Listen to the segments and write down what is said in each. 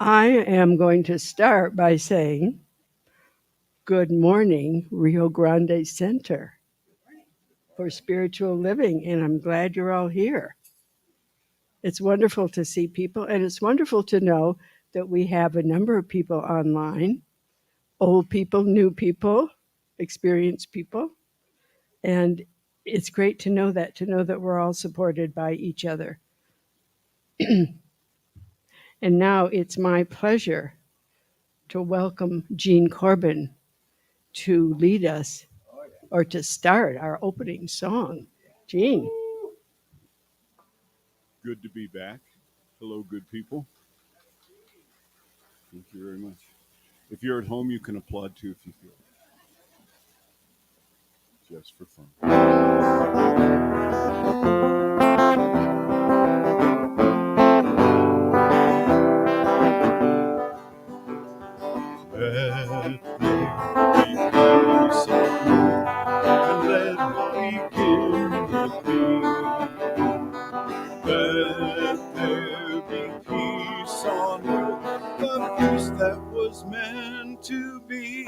I am going to start by saying, good morning, Rio Grande Center for Spiritual Living, and I'm glad you're all here. It's wonderful to see people, and it's wonderful to know that we have a number of people online, old people, new people, experienced people, and it's great to know that we're all supported by each other. And now it's my pleasure to welcome Jean Corbin to lead us or to start our opening song. Jean. Good to be back. Hello, good people. Thank you very much. If you're at home, you can applaud too if you feel it. Just for fun. Let there be peace on earth, and let begin with me. Let there be peace on earth, the peace that was meant to be.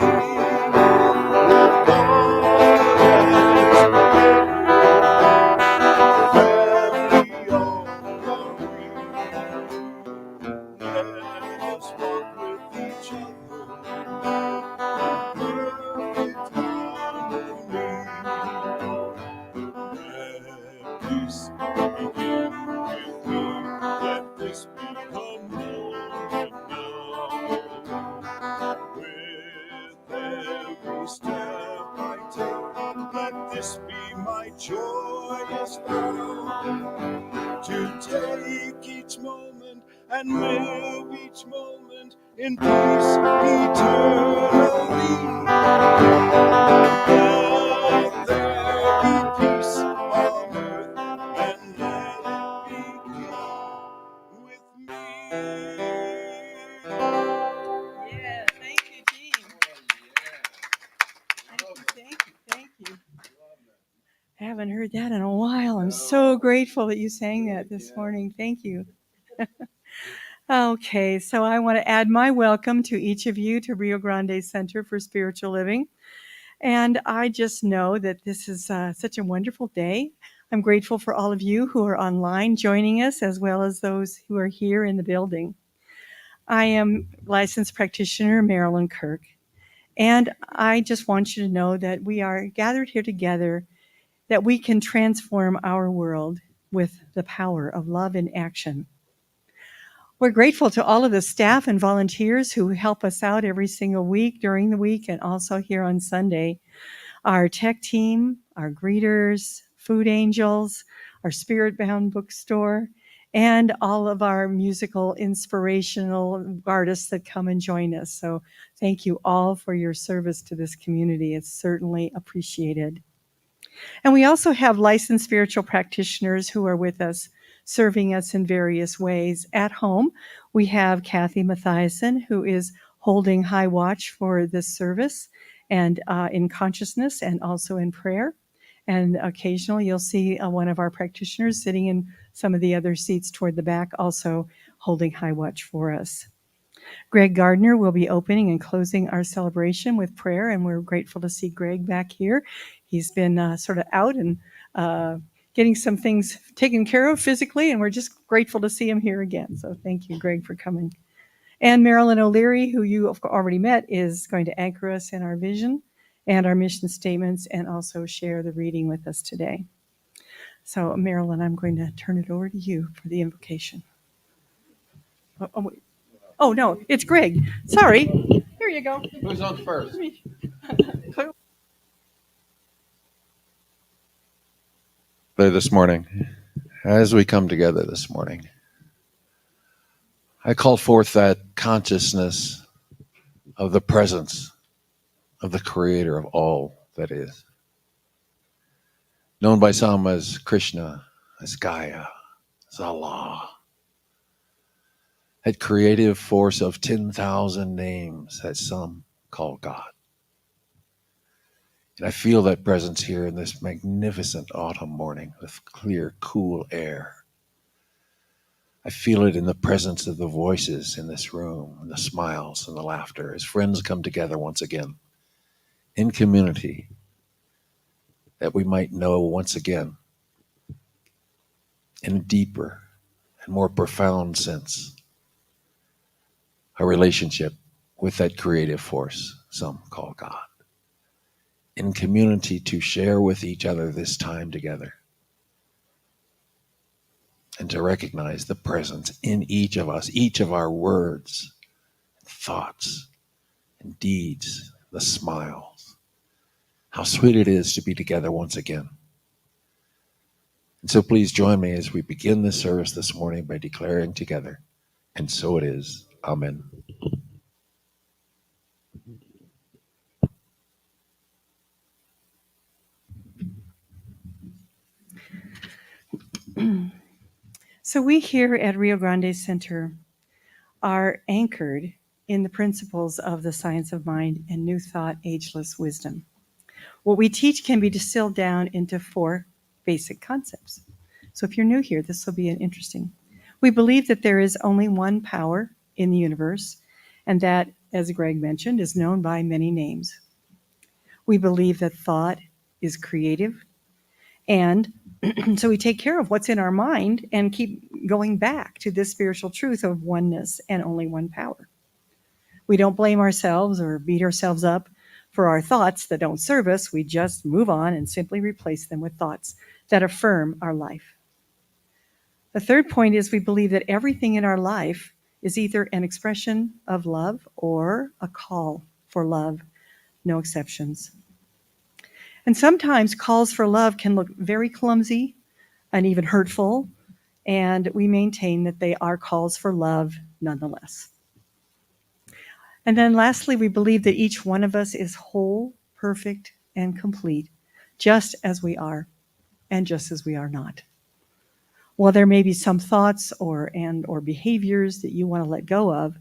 Joyous vow to take each moment and live each moment in peace eternally. Let there be peace on earth, and let it begin with me. Yeah, thank you, Jean. Thank you. I haven't heard that in a while. I'm so grateful that you sang that this morning. Thank you. Okay, so I want to add my welcome to each of you to Rio Grande Center for Spiritual Living. And I just know that this is such a wonderful day. I'm grateful for all of you who are online joining us, as well as those who are here in the building. I am licensed practitioner Marilyn Kirk, and I just want you to know that we are gathered here together, that we can transform our world with the power of love in action. We're grateful to all of the staff and volunteers who help us out every single week during the week and also here on Sunday. Our tech team, our greeters, food angels, our Spirit Bound bookstore, and all of our musical inspirational artists that come and join us. So thank you all for your service to this community. It's certainly appreciated. And we also have licensed spiritual practitioners who are with us, serving us in various ways. At home, we have Kathy Mathiasen, who is holding high watch for this service and in consciousness and also in prayer. And occasionally you'll see one of our practitioners sitting in some of the other seats toward the back, also holding high watch for us. Greg Gardner will be opening and closing our celebration with prayer, and we're grateful to see Greg back here. He's been sort of out and getting some things taken care of physically, and we're just grateful to see him here again. So thank you, Greg, for coming. And Marilyn O'Leary, who you have already met, is going to anchor us in our vision and our mission statements and also share the reading with us today. So Marilyn, I'm going to turn it over to you for the invocation. Oh, no, it's Greg. Sorry. Here you go. Who's on first? This morning, as we come together this morning, I call forth that consciousness of the presence of the creator of all that is. Known by some as Krishna, as Gaia, as Allah. That creative force of 10,000 names that some call God. And I feel that presence here in this magnificent autumn morning with clear, cool air. I feel it in the presence of the voices in this room, and the smiles and the laughter as friends come together once again in community, that we might know once again in a deeper and more profound sense a relationship with that creative force some call God. In community to share with each other this time together, and to recognize the presence in each of us, each of our words, thoughts, and deeds, the smiles. How sweet it is to be together once again. And so please join me as we begin this service this morning by declaring together, and so it is. Amen. So we here at Rio Grande Center are anchored in the principles of the science of mind and New Thought Ageless Wisdom. What we teach can be distilled down into 4 basic concepts. So if you're new here, this will be interesting. We believe that there is only one power in the universe, and that, as Greg mentioned, is known by many names. We believe that thought is creative, and so we take care of what's in our mind and keep going back to this spiritual truth of oneness and only one power. We don't blame ourselves or beat ourselves up for our thoughts that don't serve us. We just move on and simply replace them with thoughts that affirm our life. The third point is we believe that everything in our life is either an expression of love or a call for love, no exceptions. And sometimes calls for love can look very clumsy and even hurtful, and we maintain that they are calls for love nonetheless. And then lastly, we believe that each one of us is whole, perfect, and complete, just as we are, and just as we are not. While there may be some thoughts or behaviors that you want to let go of,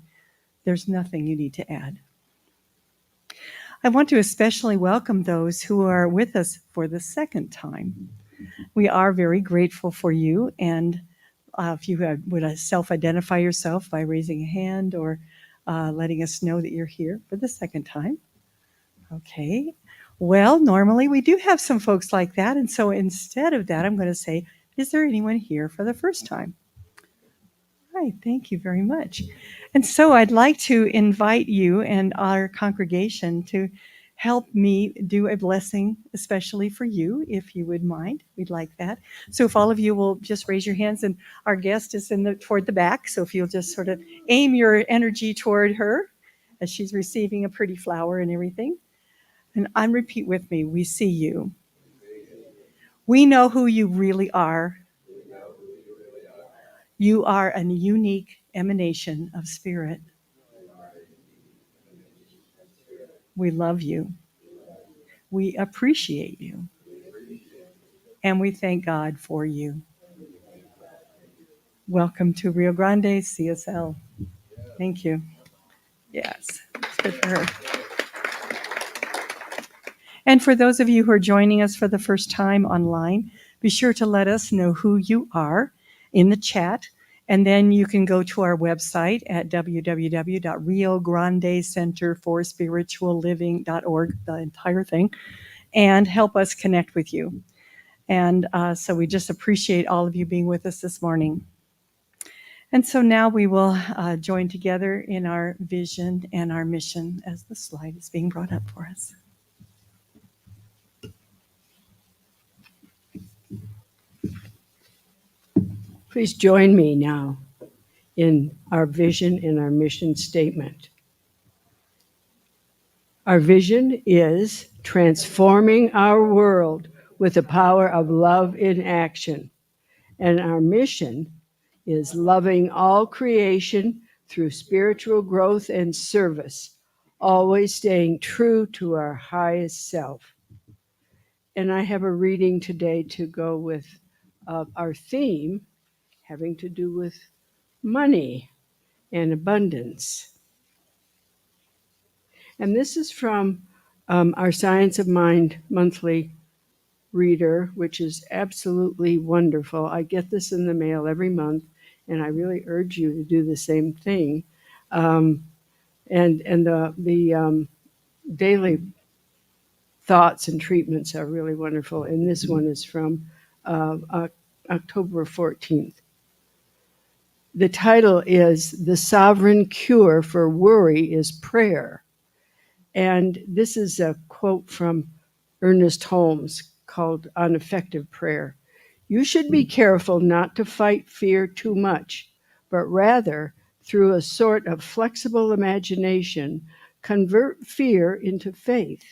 there's nothing you need to add. I want to especially welcome those who are with us for the second time. We are very grateful for you, and if you would self-identify yourself by raising a hand or letting us know that you're here for the second time. Okay. Well, normally we do have some folks like that, and so instead of that, I'm going to say, is there anyone here for the first time? Hi, thank you very much. And so I'd like to invite you and our congregation to help me do a blessing, especially for you, if you would mind. We'd like that. So if all of you will just raise your hands, and our guest is toward the back, so if you'll just sort of aim your energy toward her as she's receiving a pretty flower and everything. And repeat with me, we see you. We know who you really are. You are a unique emanation of spirit. We love you. We appreciate you. And we thank God for you. Welcome to Rio Grande CSL. Thank you. Yes, it's good for her. And for those of you who are joining us for the first time online, be sure to let us know who you are in the chat. And then you can go to our website at www.riograndecenterforspiritualliving.org, the entire thing, and help us connect with you. And so we just appreciate all of you being with us this morning. And so now we will join together in our vision and our mission as the slide is being brought up for us. Please join me now in our vision and our mission statement. Our vision is transforming our world with the power of love in action. And our mission is loving all creation through spiritual growth and service, always staying true to our highest self. And I have a reading today to go with our theme, having to do with money and abundance. And this is from our Science of Mind monthly reader, which is absolutely wonderful. I get this in the mail every month, and I really urge you to do the same thing. Um, and the daily thoughts and treatments are really wonderful. And this one is from October 14th. The title is The Sovereign Cure for Worry is Prayer. And this is a quote from Ernest Holmes called On Effective Prayer. You should be careful not to fight fear too much, but rather, through a sort of flexible imagination, convert fear into faith.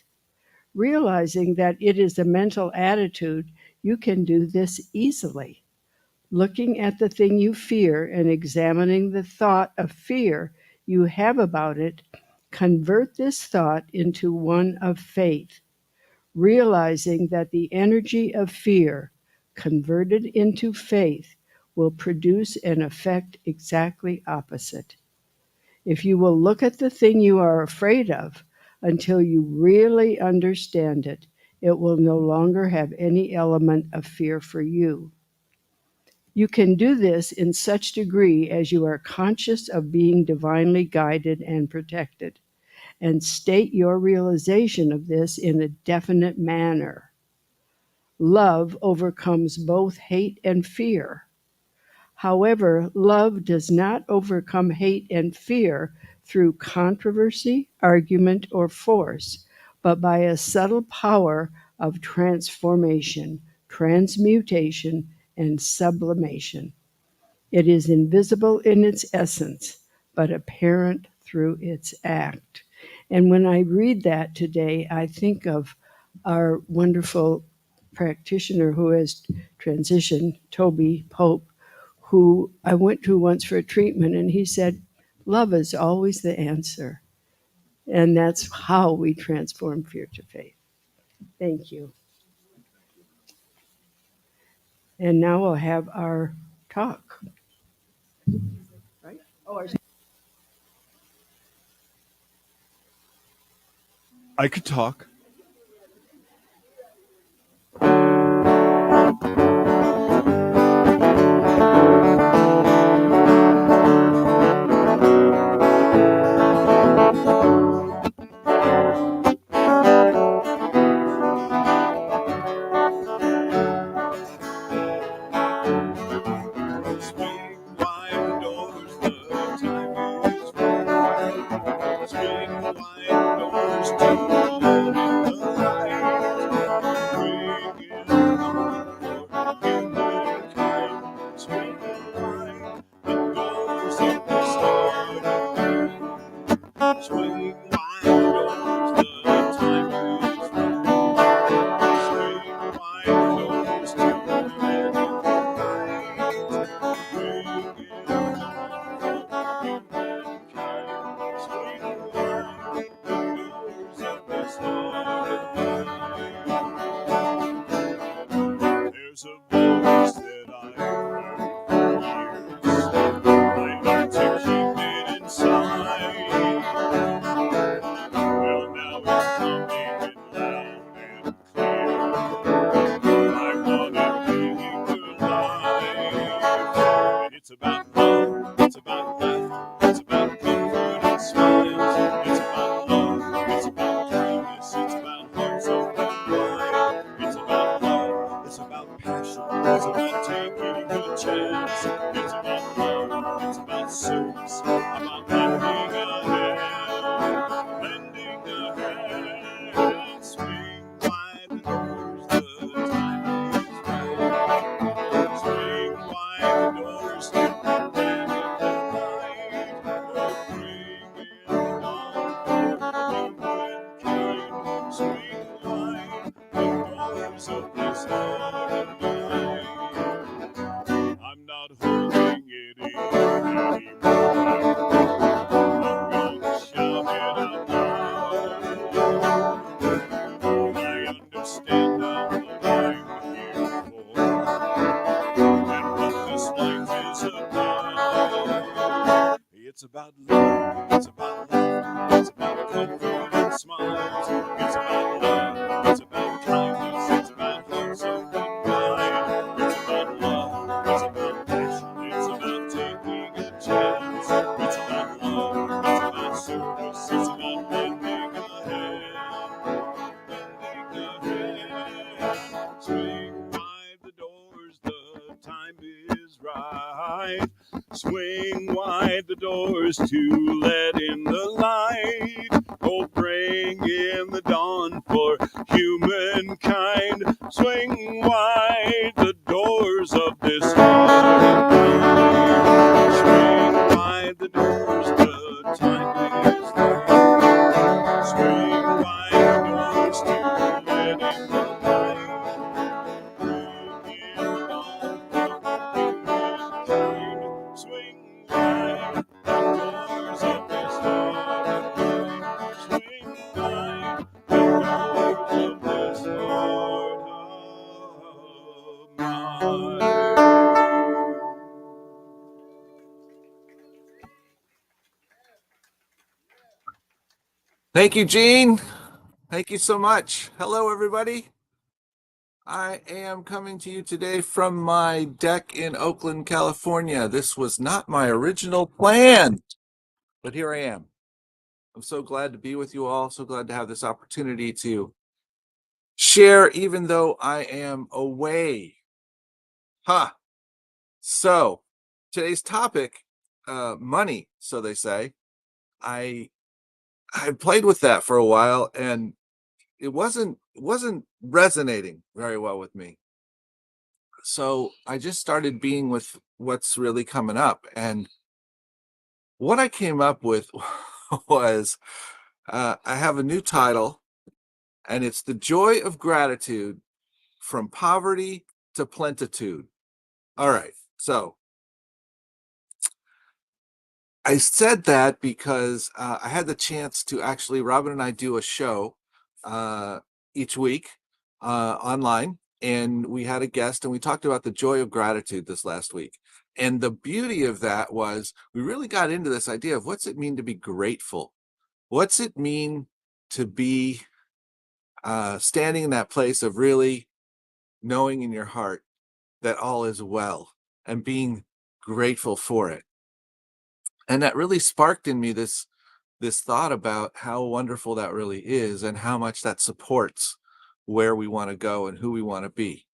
Realizing that it is a mental attitude, you can do this easily. Looking at the thing you fear and examining the thought of fear you have about it, convert this thought into one of faith, realizing that the energy of fear, converted into faith, will produce an effect exactly opposite. If you will look at the thing you are afraid of until you really understand it, it will no longer have any element of fear for you. You can do this in such degree as you are conscious of being divinely guided and protected, and state your realization of this in a definite manner. Love overcomes both hate and fear. However, love does not overcome hate and fear through controversy, argument, or force, but by a subtle power of transformation, transmutation, and sublimation. It is invisible in its essence, but apparent through its act. And when I read that today, I think of our wonderful practitioner who has transitioned, Toby Pope, who I went to once for a treatment, and he said, love is always the answer. And that's how we transform fear to faith. Thank you. And now we'll have our talk. Right? I could talk. Swing wide doors, the time is right. Swing wide doors to let in the light. Bring in the humankind. Swing wide the doors of the starry night. Swing wide doors, the time is right. Swing wide doors to let in the light. Bring in humankind. Swing wide the doors of the starry night. There's a voice that I've heard for years. I learned to keep it inside. Well, now it's coming in loud and clear. I want it being alive. And it's about love, it's about life, it's about comfort and smiles. It's about love, it's about kindness, it's about hearts open wide. It's about love, it's about passion, it's about taking a chance. It's about love, it's about service, about lending a hand, lending a hand. Swing wide the doors, the time is right. Swing wide the doors to let in the light. Bring in all humankind. Swing wide the doors of this heart and mind. I'm not holding it in anymore. I'm gonna shout it out loud. I understand now what I'm here for, and what this life is about. It's about love, it's about life, it's about comfort and smiles. It's about love, it's about kindness, it's about hearts open wide. It's about love, it's about passion, it's about taking 'cause it's about bending ahead. Swing wide the doors, the time is right. Swing wide the doors to let in the light. Oh, bring in the dawn for humankind. Swing wide the doors of this heart and mind. Swing wide the doors, the time is right. Swing wide the doors to let in the light. Bring in the dawn for humankind. Swing wide the doors of this heart and mind. Swing wide the doors of this heart of mine. Thank you, Gene. Thank you so much. Hello, everybody. I am coming to you today from my deck in Oakland, California. This was not my original plan, but here I am. I'm so glad to be with you all. So glad to have this opportunity to share, even though I am away. So today's topic, money, so they say. I played with that for a while, and it wasn't resonating very well with me. So I just started being with what's really coming up, and what I came up with was I have a new title, and it's The Joy of Gratitude from Poverty to Plentitude. All right, so I said that because I had the chance to actually, Robin and I do a show each week online, and we had a guest and we talked about the joy of gratitude this last week. And the beauty of that was we really got into this idea of what's it mean to be grateful? What's it mean to be standing in that place of really knowing in your heart that all is well and being grateful for it? And that really sparked in me this thought about how wonderful that really is and how much that supports where we want to go and who we want to be.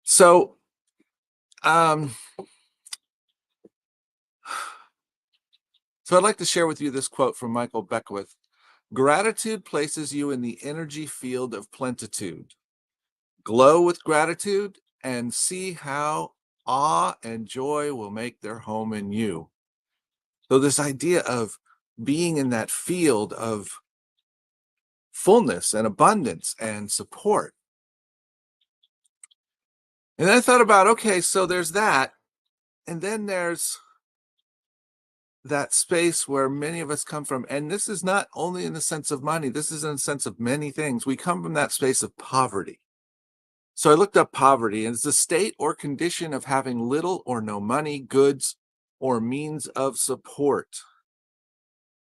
So I'd like to share with you this quote from Michael Beckwith. Gratitude places you in the energy field of plentitude. Glow with gratitude and see how awe and joy will make their home in you. So this idea of being in that field of fullness and abundance and support. And then I thought about, okay, so there's that. And then there's that space where many of us come from. And this is not only in the sense of money, this is in the sense of many things. We come from that space of poverty. So I looked up poverty, and it's the state or condition of having little or no money, goods, or means of support.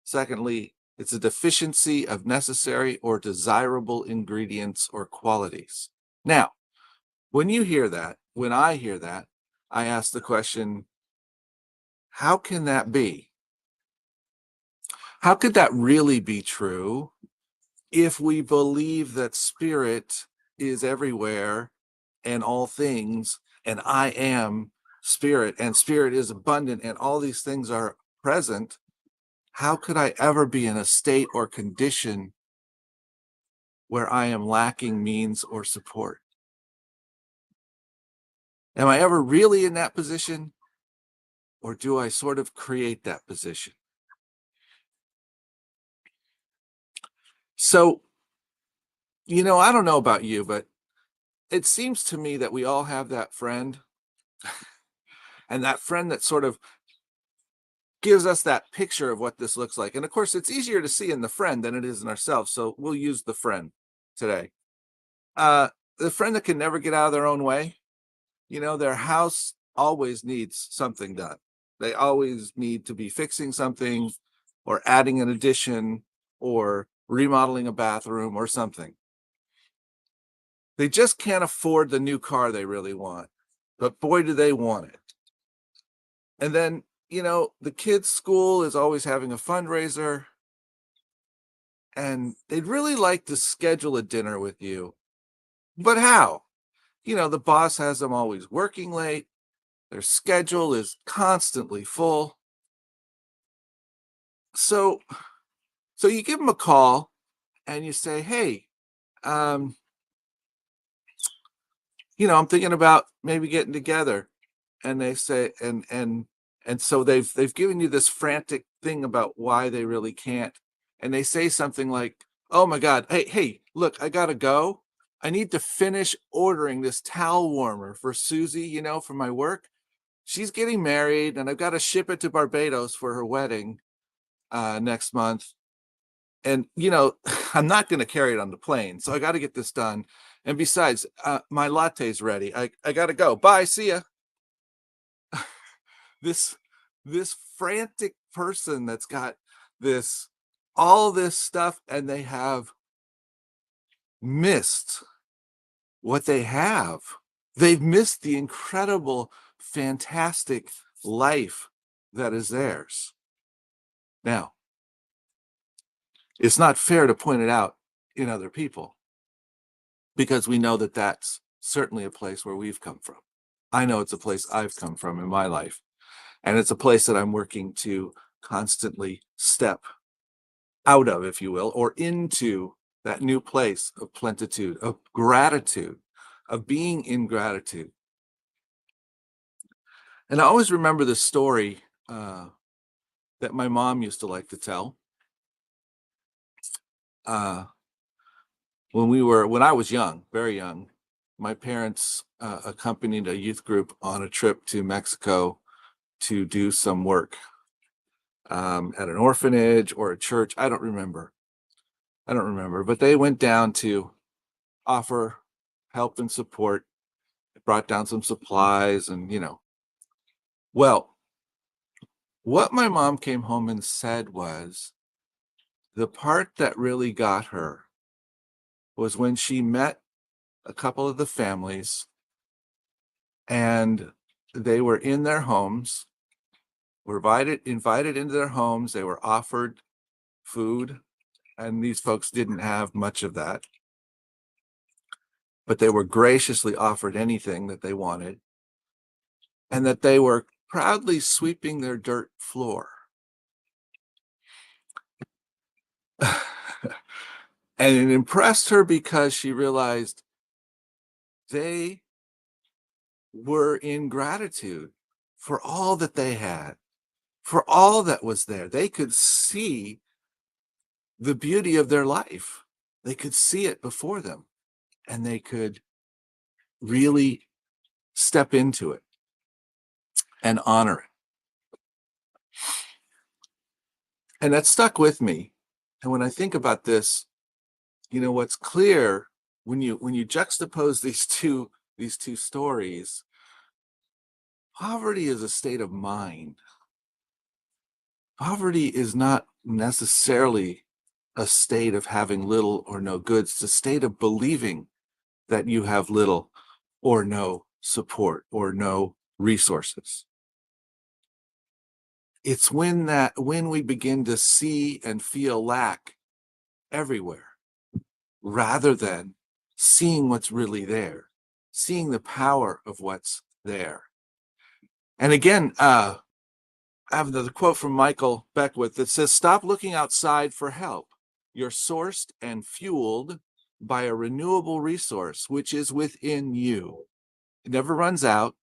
Secondly, it's a deficiency of necessary or desirable ingredients or qualities. Now, when you hear that, when I hear that, I ask the question, how can that be? How could that really be true if we believe that spirit is everywhere and all things, and I am spirit, and spirit is abundant, and all these things are present? How could I ever be in a state or condition where I am lacking means or support? Am I ever really in that position, or do I sort of create that position? So, I don't know about you, but it seems to me that we all have that friend, and that friend that sort of gives us that picture of what this looks like. And of course, it's easier to see in the friend than it is in ourselves. So we'll use the friend today. The friend that can never get out of their own way. Their house always needs something done. They always need to be fixing something or adding an addition or remodeling a bathroom or something. They just can't afford the new car they really want, but boy, do they want it. And then the kids' school is always having a fundraiser, and they'd really like to schedule a dinner with you. But how? The boss has them always working late. Their schedule is constantly full. So you give them a call and you say, "Hey, I'm thinking about maybe getting together." And they say, and so they've given you this frantic thing about why they really can't. And they say something like, "Oh my God, hey, look, I gotta go. I need to finish ordering this towel warmer for Susie, for my work. She's getting married and I've got to ship it to Barbados for her wedding next month. And, I'm not going to carry it on the plane. So I got to get this done. And besides, my latte's ready. I got to go. Bye. See ya." This frantic person that's got all this stuff, and they have missed what they have. They've missed the incredible, fantastic life that is theirs. Now, it's not fair to point it out in other people, because we know that that's certainly a place where we've come from. I know it's a place I've come from in my life, and it's a place that I'm working to constantly step out of, if you will, or into that new place of plenitude, of gratitude, of being in gratitude. And I always remember the story that my mom used to like to tell. When I was young, very young, my parents accompanied a youth group on a trip to Mexico to do some work at an orphanage or a church. I don't remember, but they went down to offer help and support. It brought down some supplies and, well, what my mom came home and said was the part that really got her was when she met a couple of the families, and they were in their homes, were invited into their homes. They were offered food, and these folks didn't have much of that, but they were graciously offered anything that they wanted, and that they were proudly sweeping their dirt floor. And it impressed her because she realized they were in gratitude for all that they had, for all that was there. They could see the beauty of their life. They could see it before them, and they could really step into it and honor it. And that stuck with me. And when I think about this, what's clear when you juxtapose these two stories, poverty is a state of mind. Poverty is not necessarily a state of having little or no goods. It's a state of believing that you have little or no support or no resources. It's when we begin to see and feel lack everywhere, rather than seeing what's really there, seeing the power of what's there. And again, I have another quote from Michael Beckwith that says, "Stop looking outside for help. You're sourced and fueled by a renewable resource, which is within you. It never runs out.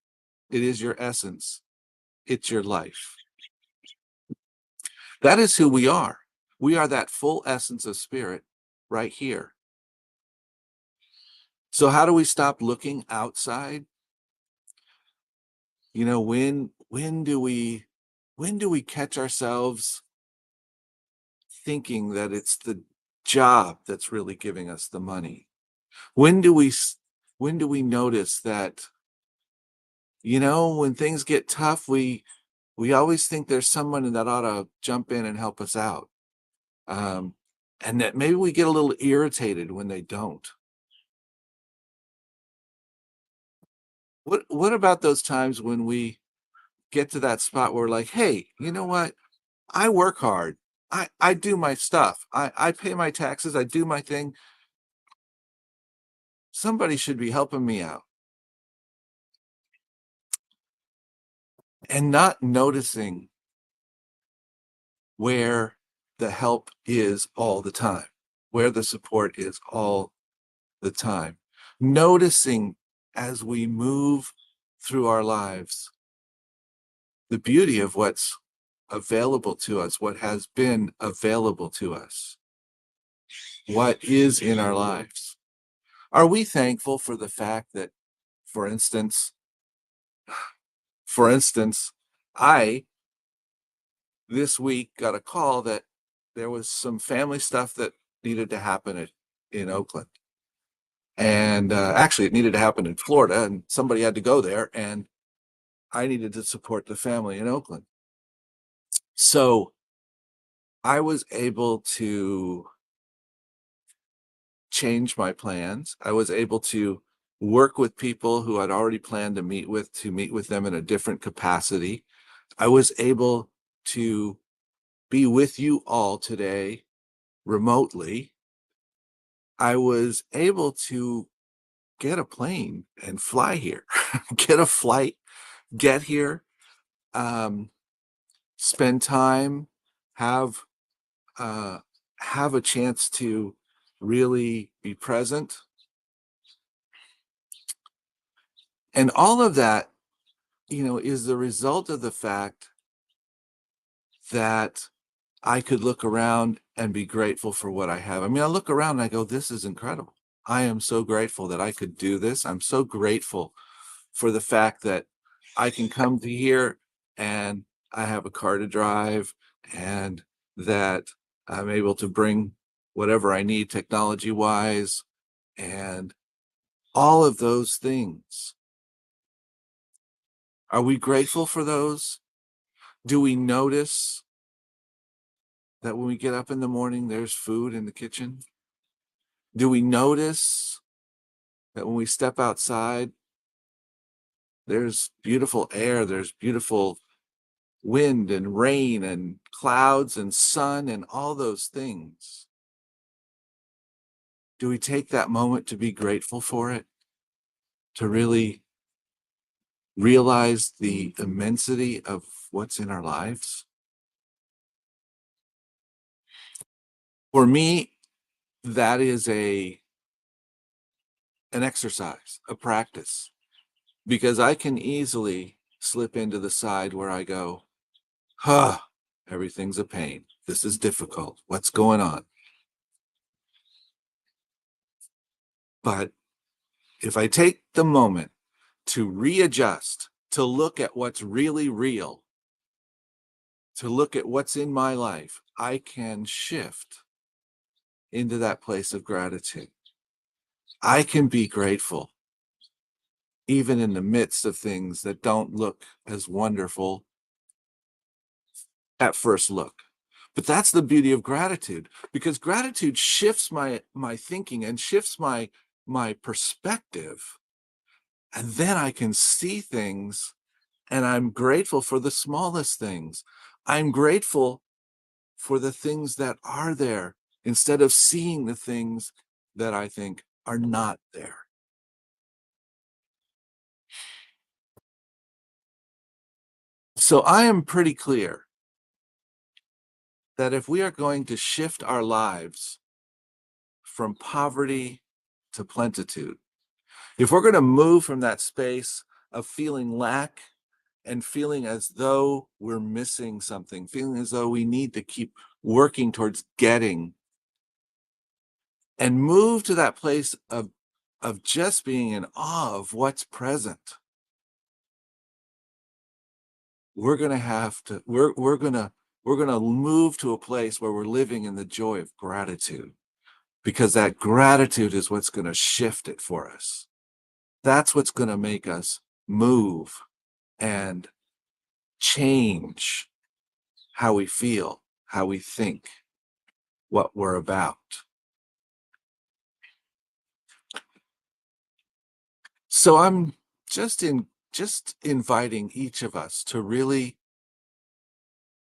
It is your essence. It's your life." That is who we are. We are that full essence of spirit right here. So how do we stop looking outside? When do we catch ourselves thinking that it's the job that's really giving us the money? When do we notice that, when things get tough, we always think there's someone that ought to jump in and help us out. And that maybe we get a little irritated when they don't. What about those times when we get to that spot where we're like, hey, you know what? I work hard. I do my stuff. I pay my taxes. I do my thing. Somebody should be helping me out. And not noticing where the help is all the time, where the support is all the time. Noticing as we move through our lives the beauty of what's available to us, what has been available to us, what is in our lives. Are we thankful for the fact that, for instance, I this week got a call that there was some family stuff that needed to happen in Oakland. And actually, it needed to happen in Florida, and somebody had to go there, and I needed to support the family in Oakland. So I was able to change my plans. I was able to work with people who I'd already planned to meet with them in a different capacity. I was able to be with you all today remotely. I was able to get a plane and fly here, get a flight, get here, spend time, have a chance to really be present. And all of that, is the result of the fact that I could look around and be grateful for what I have. I mean, I look around and I go, this is incredible. I am so grateful that I could do this. I'm so grateful for the fact that I can come to here and I have a car to drive, and that I'm able to bring whatever I need technology wise, and all of those things. Are we grateful for those? Do we notice that when we get up in the morning, there's food in the kitchen? Do we notice that when we step outside, there's beautiful air, there's beautiful wind and rain and clouds and sun and all those things? Do we take that moment to be grateful for it? To really realize the immensity of what's in our lives? For me, that is an exercise, a practice, because I can easily slip into the side where I go, everything's a pain. This is difficult. What's going on? But if I take the moment to readjust, to look at what's really real, to look at what's in my life, I can shift into that place of gratitude. I can be grateful, even in the midst of things that don't look as wonderful at first look. But that's the beauty of gratitude, because gratitude shifts my thinking and shifts my perspective. And then I can see things, and I'm grateful for the smallest things. I'm grateful for the things that are there, instead of seeing the things that I think are not there. So I am pretty clear that if we are going to shift our lives from poverty to plenitude, if we're going to move from that space of feeling lack and feeling as though we're missing something, feeling as though we need to keep working towards getting, and move to that place of just being in awe of what's present, we're going to move to a place where we're living in the joy of gratitude, because that gratitude is what's going to shift it for us. That's what's going to make us move and change how we feel, how we think, what we're about. So I'm just just inviting each of us to really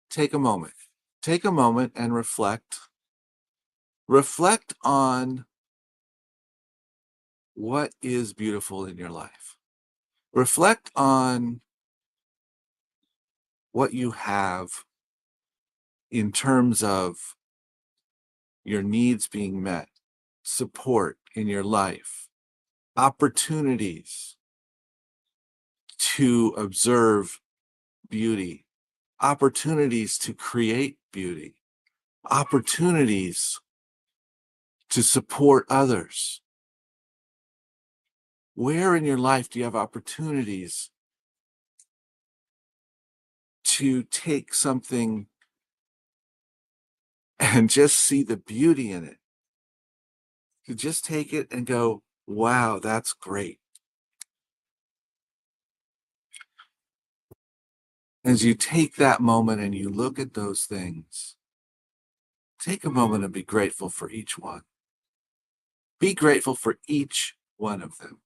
take a moment and reflect on what is beautiful in your life. Reflect on what you have in terms of your needs being met, support in your life, opportunities to observe beauty, opportunities to create beauty, opportunities to support others. Where in your life do you have opportunities to take something and just see the beauty in it? To just take it and go, wow, that's great. As you take that moment and you look at those things, take a moment and be grateful for each one. Be grateful for each one of them.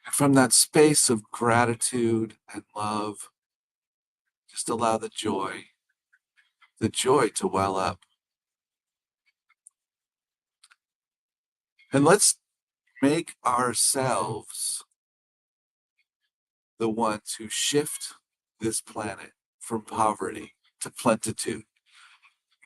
And from that space of gratitude and love, just allow the joy to well up. And let's make ourselves the ones who shift this planet from poverty to plenitude.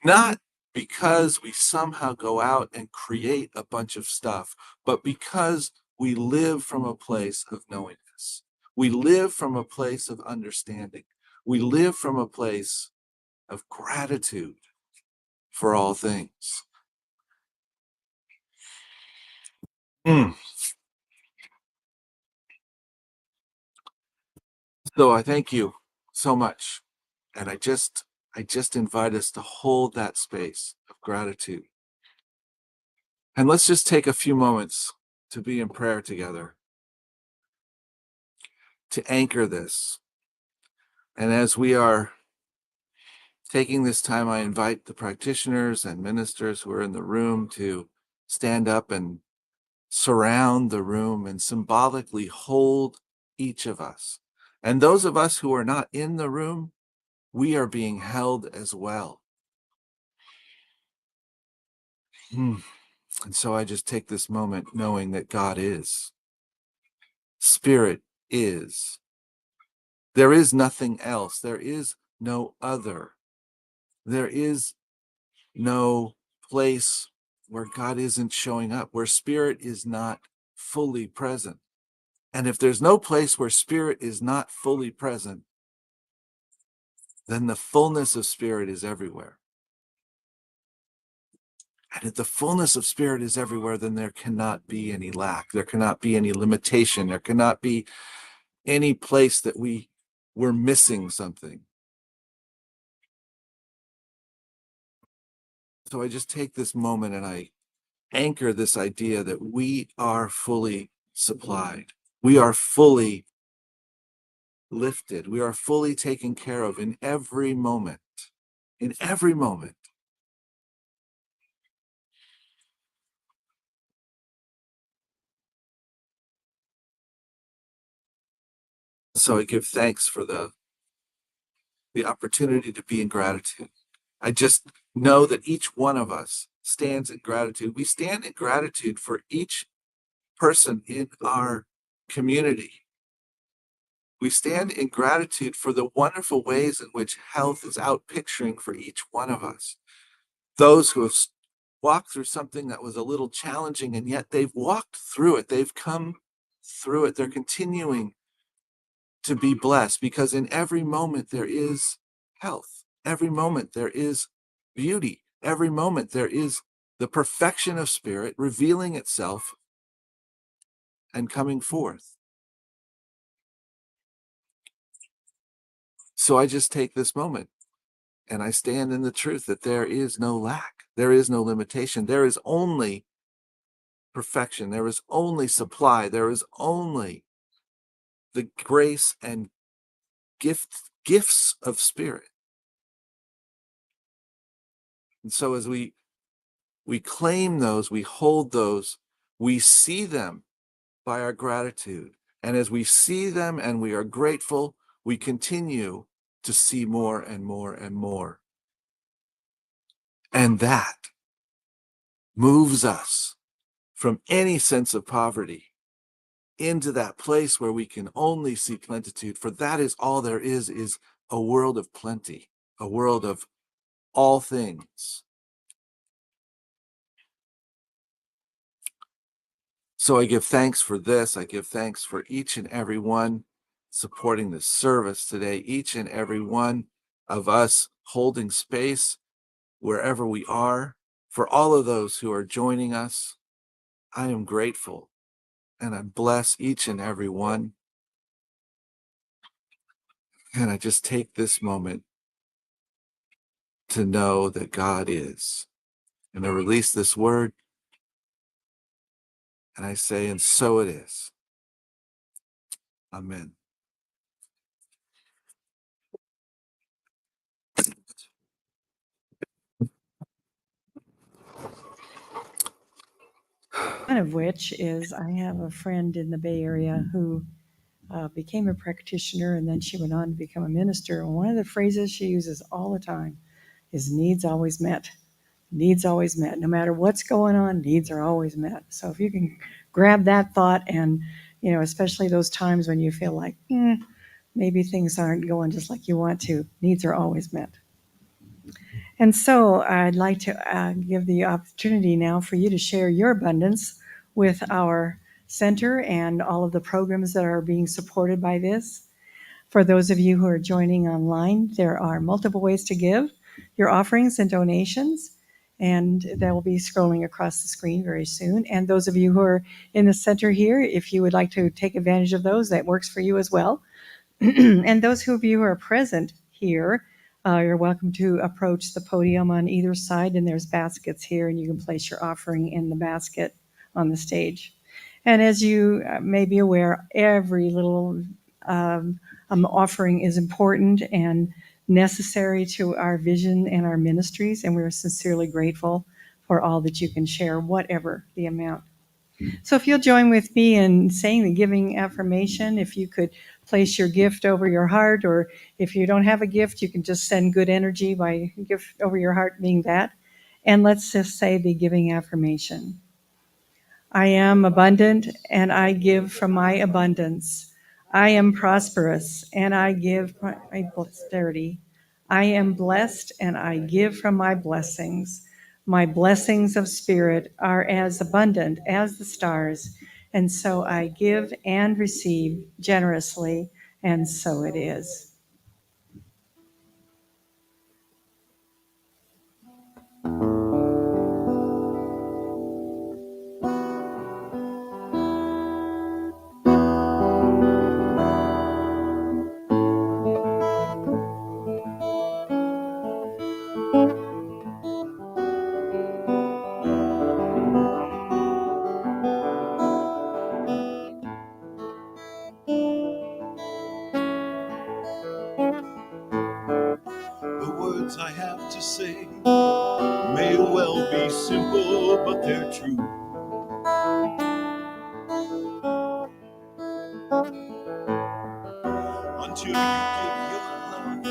Not because we somehow go out and create a bunch of stuff, but because we live from a place of knowingness. We live from a place of understanding. We live from a place of gratitude for all things. So I thank you so much. And I just invite us to hold that space of gratitude. And let's just take a few moments to be in prayer together, to anchor this. And as we are taking this time, I invite the practitioners and ministers who are in the room to stand up and surround the room and symbolically hold each of us. And those of us who are not in the room, we are being held as well. And so I just take this moment knowing that God is. Spirit is. There is nothing else. There is no other. There is no place where God isn't showing up, where Spirit is not fully present. And if there's no place where Spirit is not fully present, then the fullness of Spirit is everywhere. And if the fullness of Spirit is everywhere, then there cannot be any lack. There cannot be any limitation. There cannot be any place that we're missing something. So I just take this moment and I anchor this idea that we are fully supplied. We are fully lifted. We are fully taken care of in every moment. In every moment. So I give thanks for the opportunity to be in gratitude. I just know that each one of us stands in gratitude. We stand in gratitude for each person in our community. We stand in gratitude for the wonderful ways in which health is out picturing for each one of us. Those who have walked through something that was a little challenging, and yet they've walked through it. They've come through it. They're continuing to be blessed because in every moment there is health. Every moment there is beauty. Every moment there is the perfection of Spirit revealing itself and coming forth. So I just take this moment and I stand in the truth that there is no lack. There is no limitation. There is only perfection. There is only supply. There is only the grace and gifts of Spirit. And so as we claim those, we hold those, we see them by our gratitude. And as we see them and we are grateful, we continue to see more and more and more. And that moves us from any sense of poverty into that place where we can only see plenitude. For that is all there is a world of plenty, a world of all things. So I give thanks for this. I give thanks for each and every one supporting this service today, each and every one of us holding space wherever we are. For all of those who are joining us, I am grateful and I bless each and every one. And I just take this moment to know that God is. And I release this word and I say, and so it is. Amen. One of which is I have a friend in the Bay Area who became a practitioner, and then she went on to become a minister. And one of the phrases she uses all the time is needs always met. Needs always met. No matter what's going on, needs are always met. So if you can grab that thought, and especially those times when you feel like maybe things aren't going just like you want to, needs are always met. And so I'd like to give the opportunity now for you to share your abundance with our center and all of the programs that are being supported by this. For those of you who are joining online, there are multiple ways to give your offerings and donations, and that will be scrolling across the screen very soon. And those of you who are in the center here, if you would like to take advantage of those, that works for you as well. And those of you who are present here, you're welcome to approach the podium on either side, and there's baskets here, and you can place your offering in the basket on the stage. And as you may be aware, every little offering is important and necessary to our vision and our ministries, and we're sincerely grateful for all that you can share, whatever the amount. So if you'll join with me in saying the giving affirmation, if you could place your gift over your heart, or if you don't have a gift, you can just send good energy by gift over your heart being that. And let's just say the giving affirmation. I am abundant and I give from my abundance. I am prosperous and I give my posterity. I am blessed and I give from my blessings. My blessings of spirit are as abundant as the stars, and so I give and receive generously, and so it is. The words I have to say may well be simple, but they're true. Until you give your love,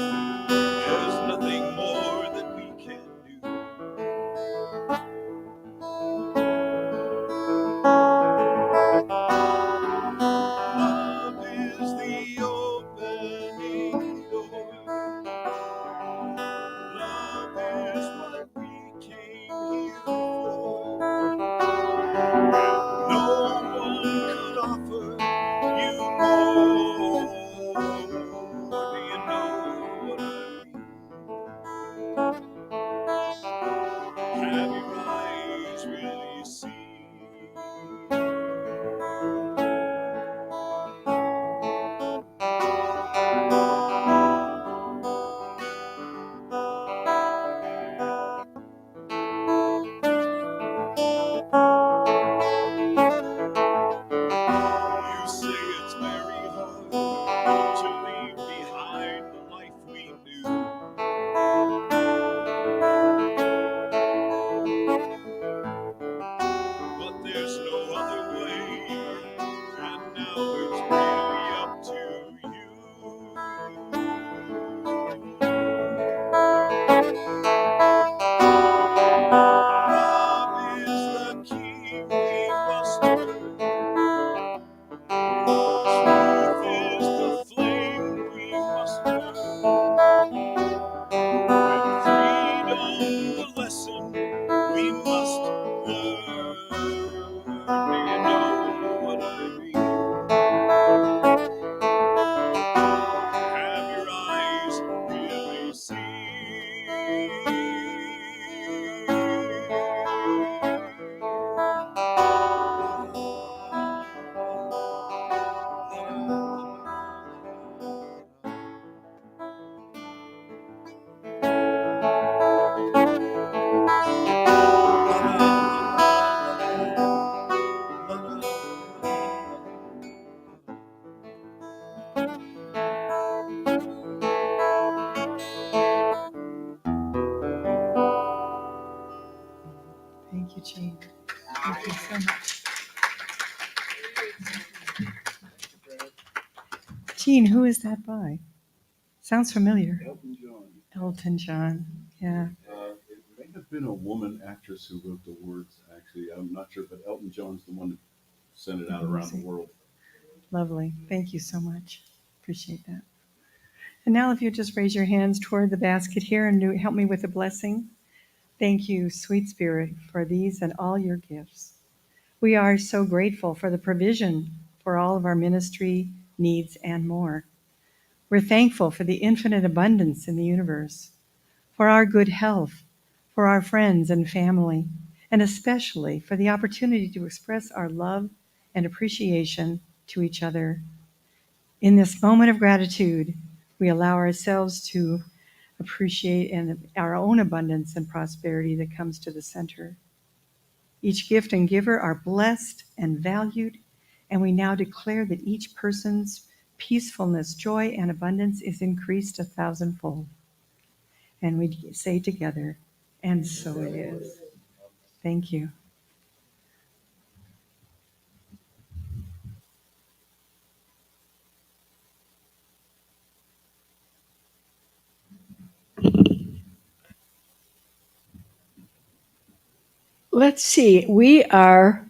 there's nothing more that we can do. Love is the opening door. Love is what we came here for. Gene, who is that by? Sounds familiar. Elton John. Elton John. Yeah. It may have been a woman actress who wrote the words, actually. I'm not sure, but Elton John's the one that sent it out around the world. Lovely. Thank you so much. Appreciate that. And now if you just raise your hands toward the basket here and help me with a blessing. Thank you, sweet Spirit, for these and all your gifts. We are so grateful for the provision for all of our ministry needs and more. We're thankful for the infinite abundance in the universe, for our good health, for our friends and family, and especially for the opportunity to express our love and appreciation to each other. In this moment of gratitude, we allow ourselves to appreciate our own abundance and prosperity that comes to the center. Each gift and giver are blessed and valued, and we now declare that each person's peacefulness, joy, and abundance is increased 1,000-fold. And we say together, and so it is. Thank you. Let's see. We are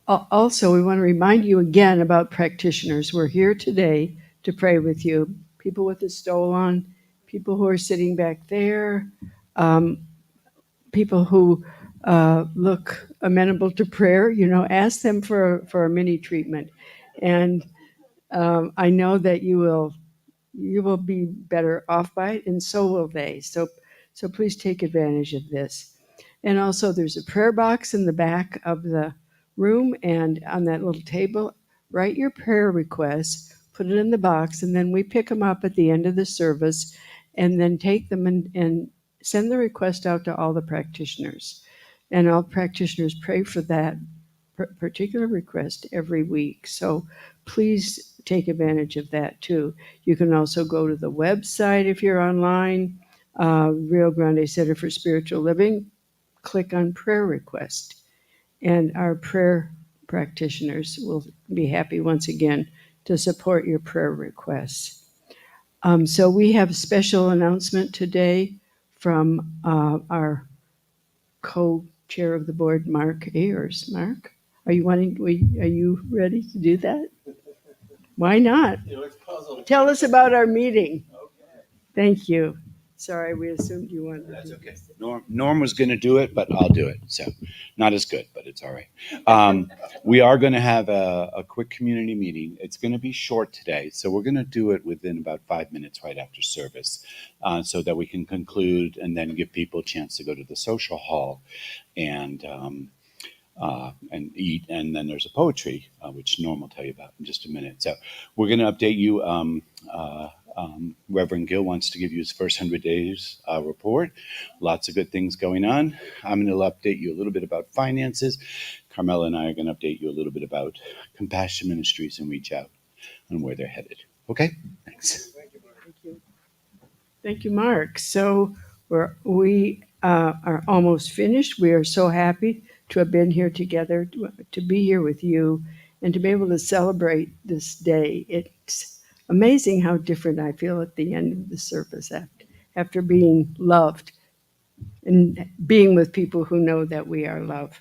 also, we want to remind you again about practitioners. We're here today to pray with you. People with the stole on, people who are sitting back there, people who look amenable to prayer. Ask them for a mini treatment, and I know that you will be better off by it, and so will they. So please take advantage of this. And also, there's a prayer box in the back of the room, and on that little table, write your prayer requests, put it in the box, and then we pick them up at the end of the service, and then take them and send the request out to all the practitioners. And all practitioners pray for that particular request every week. So please take advantage of that too. You can also go to the website if you're online, Rio Grande Center for Spiritual Living. Click on prayer request, and our prayer practitioners will be happy once again to support your prayer requests. So we have a special announcement today from our co-chair of the board, Mark Ayers. Mark, are you ready to do that? Why not? Tell us about our meeting. Thank you. Sorry, we assumed you wanted to That's do okay. this. Norm was going to do it, but I'll do it. So not as good, but it's all right. We are going to have a quick community meeting. It's going to be short today. So we're going to do it within about 5 minutes right after service so that we can conclude and then give people a chance to go to the social hall and eat. And then there's a poetry, which Norm will tell you about in just a minute. So we're going to update you. Reverend Gill wants to give you his first 100 days report. Lots of good things going on. I'm going to update you a little bit about finances. Carmela and I are going to update you a little bit about Compassion Ministries and Reach Out and where they're headed. Okay? Thanks. Thank you, Mark. So we are almost finished. We are so happy to have been here together, to be here with you, and to be able to celebrate this day. It's amazing how different I feel at the end of the service after being loved and being with people who know that we are loved.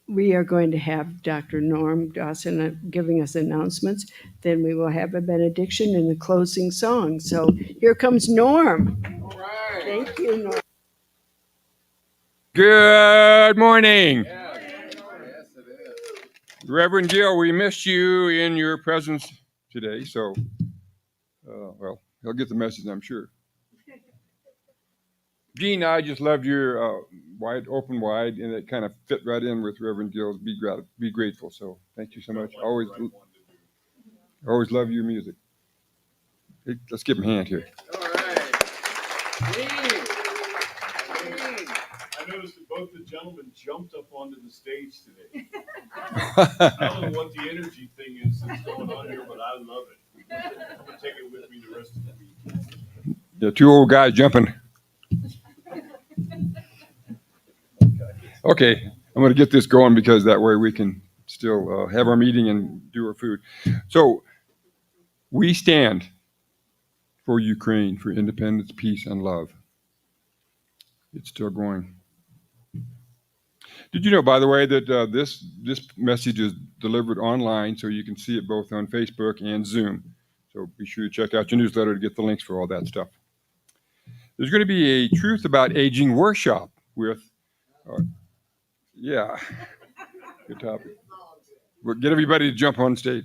We are going to have Dr. Norm Dawson giving us announcements. Then we will have a benediction and a closing song. So here comes Norm. All right. Thank you, Norm. Good morning. Reverend Gill, we missed you in your presence today, so, well, he'll get the message, I'm sure. Gene, I just loved your open wide, and it kind of fit right in with Reverend Gill's Be Grateful, so thank you so much. Always love your music. Hey, let's give him a hand here. All right. Gene. I noticed that both the gentlemen jumped up onto the stage today. I don't know what the energy thing is that's going on here, but I love it. I'm going to take it with me the rest of the week. The two old guys jumping. Okay, I'm going to get this going because that way we can still have our meeting and do our food. So We stand for Ukraine, for independence, peace, and love. It's still going. Did you know, by the way, that this message is delivered online, so you can see it both on Facebook and Zoom. So be sure to check out your newsletter to get the links for all that stuff. There's going to be a Truth About Aging workshop with, yeah, good topic. We'll get everybody to jump on stage.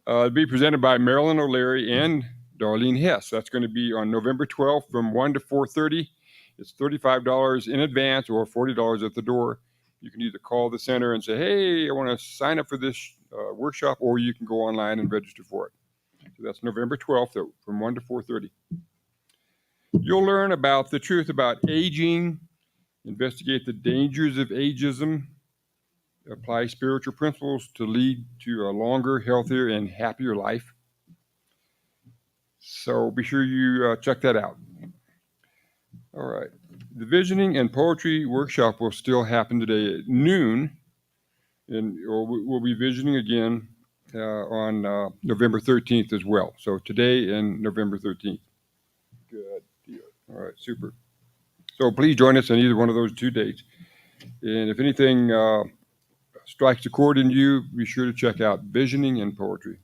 It'll be presented by Marilyn O'Leary and Darlene Hess. That's going to be on November 12th from 1 to 4:30. It's $35 in advance or $40 at the door. You can either call the center and say, hey, I want to sign up for this workshop, or you can go online and register for it. So that's November 12th from 1 to 4:30. You'll learn about the truth about aging, investigate the dangers of ageism, apply spiritual principles to lead to a longer, healthier, and happier life. So be sure you check that out. All right. The Visioning and Poetry Workshop will still happen today at noon, and we'll be visioning again on November 13th as well. So today and November 13th. Good deal. All right, super. So please join us on either one of those 2 dates. And if anything strikes a chord in you, be sure to check out Visioning and Poetry.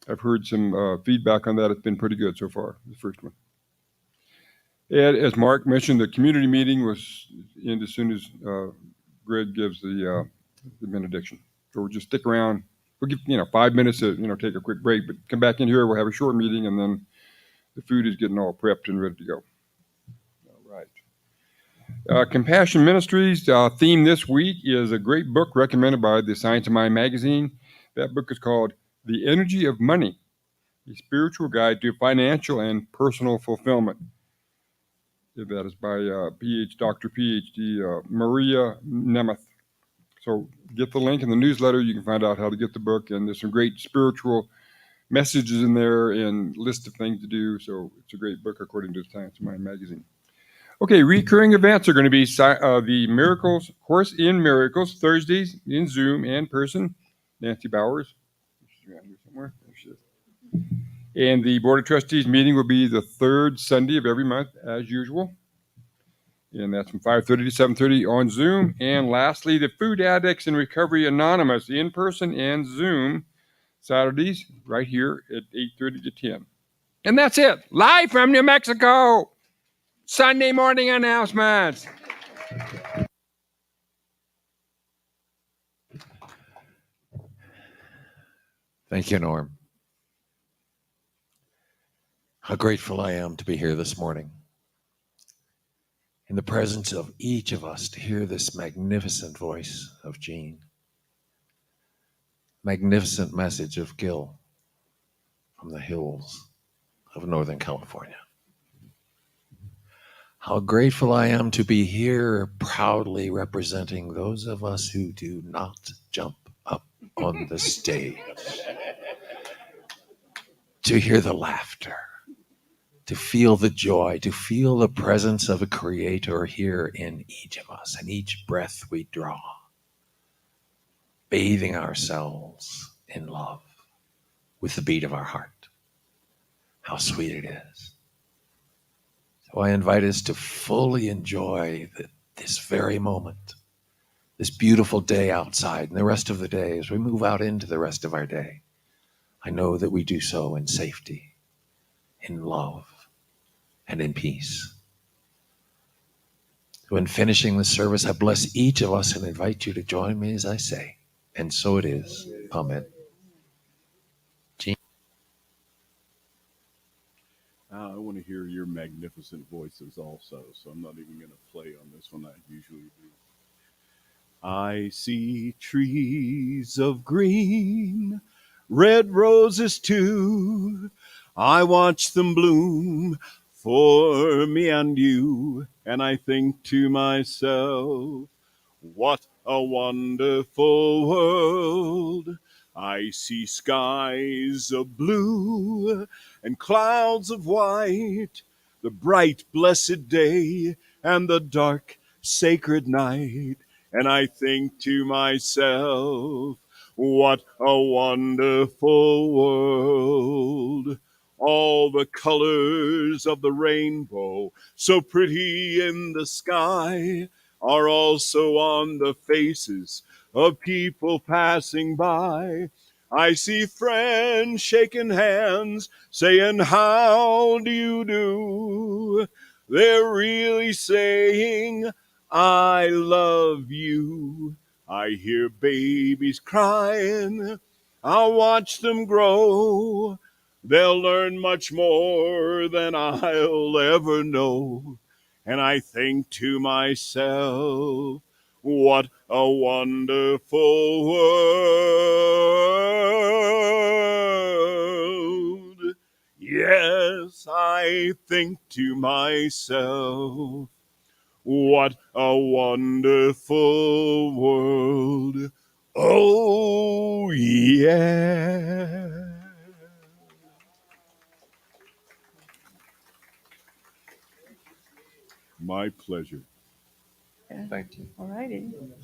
I've heard some feedback on that. It's been pretty good so far, the first one. And as Mark mentioned, the community meeting was in as soon as Greg gives the benediction. So we'll just stick around. We'll give 5 minutes to take a quick break, but come back in here. We'll have a short meeting, and then the food is getting all prepped and ready to go. All right. Compassion Ministries theme this week is a great book recommended by the Science of Mind magazine. That book is called The Energy of Money, a Spiritual Guide to Financial and Personal Fulfillment. That is by Dr. PhD Maria Nemeth. So get the link in the newsletter. You can find out how to get the book, and there's some great spiritual messages in there and list of things to do. So it's a great book according to Science of Mind magazine. Okay, recurring events are going to be the Miracles, Course in Miracles, Thursdays in Zoom and person. Nancy Bowers. She's around here somewhere. There she is. And the Board of Trustees meeting will be the 3rd Sunday of every month, as usual. And that's from 5:30 to 7:30 on Zoom. And lastly, the Food Addicts and Recovery Anonymous, in person and Zoom, Saturdays, right here at 8:30 to 10. And that's it. Live from New Mexico. Sunday morning announcements. Thank you, Norm. How grateful I am to be here this morning in the presence of each of us to hear this magnificent voice of Jean, magnificent message of Gil from the hills of Northern California. How grateful I am to be here proudly representing those of us who do not jump up on the stage, to hear the laughter, to feel the joy, to feel the presence of a creator here in each of us, and each breath we draw, bathing ourselves in love with the beat of our heart. How sweet it is. So I invite us to fully enjoy this very moment, this beautiful day outside, and the rest of the day as we move out into the rest of our day. I know that we do so in safety, in love, and in peace. So in finishing the service, I bless each of us and invite you to join me as I say, and so it is. Amen. I want to hear your magnificent voices also, so I'm not even going to play on this one. I usually do. I see trees of green, red roses too. I watch them bloom for me and you, and I think to myself, what a wonderful world. I see skies of blue and clouds of white, the bright blessed day and the dark sacred night, and I think to myself, What a wonderful world. All the colors of the rainbow, so pretty in the sky, are also on the faces of people passing by. I see friends shaking hands, saying, "How do you do?" They're really saying, "I love you." I hear babies crying. I'll watch them grow. They'll learn much more than I'll ever know. And I think to myself, what a wonderful world. Yes, I think to myself, what a wonderful world. Oh, yeah. My pleasure. Thank you. All righty.